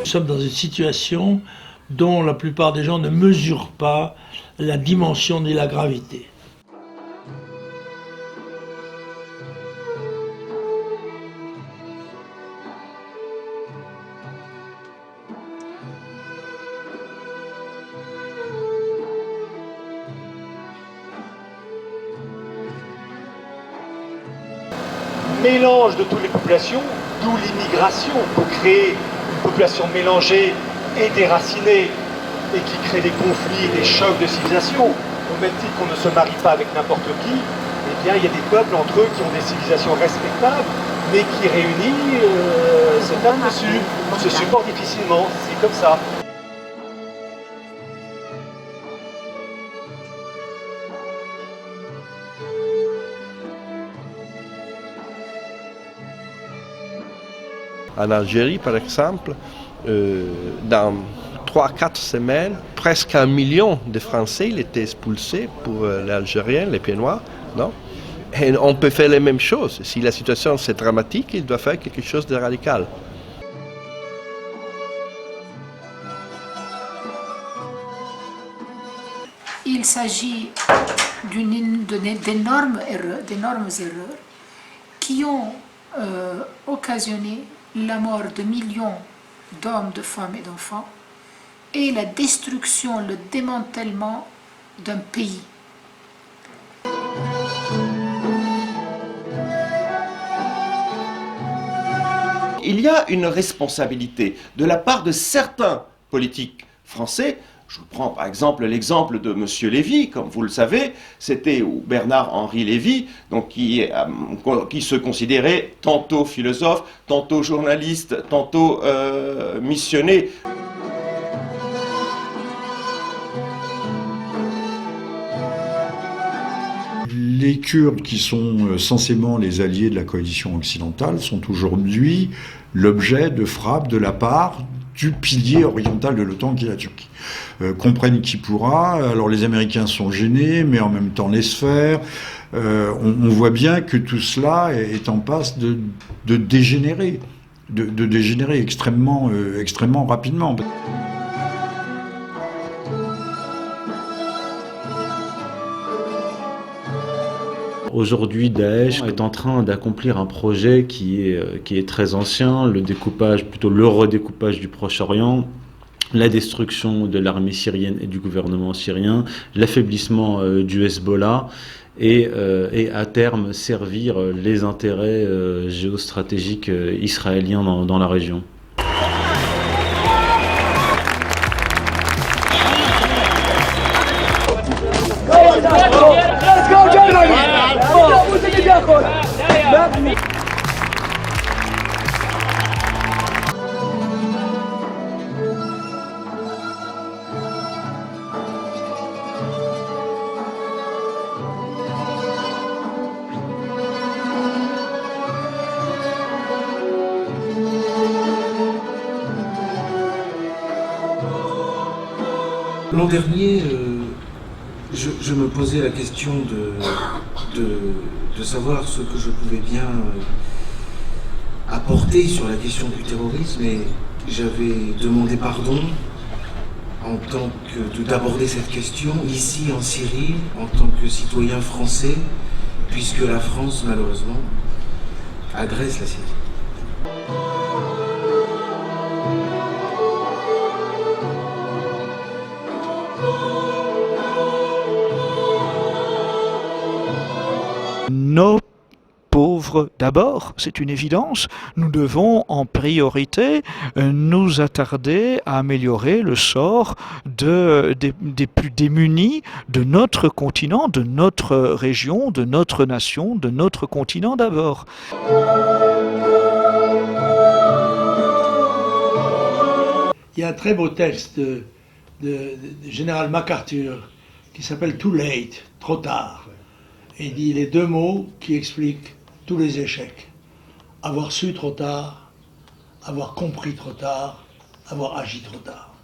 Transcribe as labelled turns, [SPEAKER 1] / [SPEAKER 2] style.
[SPEAKER 1] Nous sommes dans une situation dont la plupart des gens ne mesurent pas la dimension ni la gravité.
[SPEAKER 2] Mélange de toutes les populations, d'où l'immigration, pour créer une population mélangée et déracinée, et qui crée des conflits, des chocs de civilisation. Au même titre qu'on ne se marie pas avec n'importe qui, eh bien il y a des peuples entre eux qui ont des civilisations respectables, mais qui réunis se tapent dessus, se supportent difficilement, c'est comme ça.
[SPEAKER 3] En Algérie, par exemple, dans 3-4 semaines, presque 1 million de Français étaient expulsés pour les Algériens, les pieds noirs. Non? Et on peut faire les mêmes choses. Si la situation c'est dramatique, il doit faire quelque chose de radical.
[SPEAKER 4] Il s'agit d'énormes erreurs qui ont occasionné la mort de millions d'hommes, de femmes et d'enfants et la destruction, le démantèlement d'un pays.
[SPEAKER 5] Il y a une responsabilité de la part de certains politiques français. Je vous prends par exemple l'exemple de M. Lévy, comme vous le savez, c'était Bernard-Henri Lévy, donc qui se considérait tantôt philosophe, tantôt journaliste, tantôt missionné.
[SPEAKER 6] Les Kurdes, qui sont censément les alliés de la coalition occidentale, sont aujourd'hui l'objet de frappes de la part du pilier oriental de l'OTAN qui est la Turquie. Comprenne qui pourra, alors les Américains sont gênés, mais en même temps laissent faire. On voit bien que tout cela est en passe de dégénérer, de dégénérer extrêmement rapidement.
[SPEAKER 7] Aujourd'hui, Daesh est en train d'accomplir un projet qui est très ancien, le redécoupage du Proche-Orient, la destruction de l'armée syrienne et du gouvernement syrien, l'affaiblissement du Hezbollah et à terme servir les intérêts géostratégiques israéliens dans la région.
[SPEAKER 8] L'an dernier, je me posais la question de savoir ce que je pouvais bien apporter sur la question du terrorisme, et j'avais demandé pardon en tant que d'aborder cette question ici en Syrie en tant que citoyen français, puisque la France malheureusement agresse la Syrie.
[SPEAKER 9] Nos pauvres d'abord, c'est une évidence. Nous devons en priorité nous attarder à améliorer le sort des plus démunis de notre continent, de notre région, de notre nation, de notre continent d'abord.
[SPEAKER 1] Il y a un très beau texte de général MacArthur qui s'appelle Too Late, trop tard. Et il dit les deux mots qui expliquent tous les échecs. Avoir su trop tard, avoir compris trop tard, avoir agi trop tard.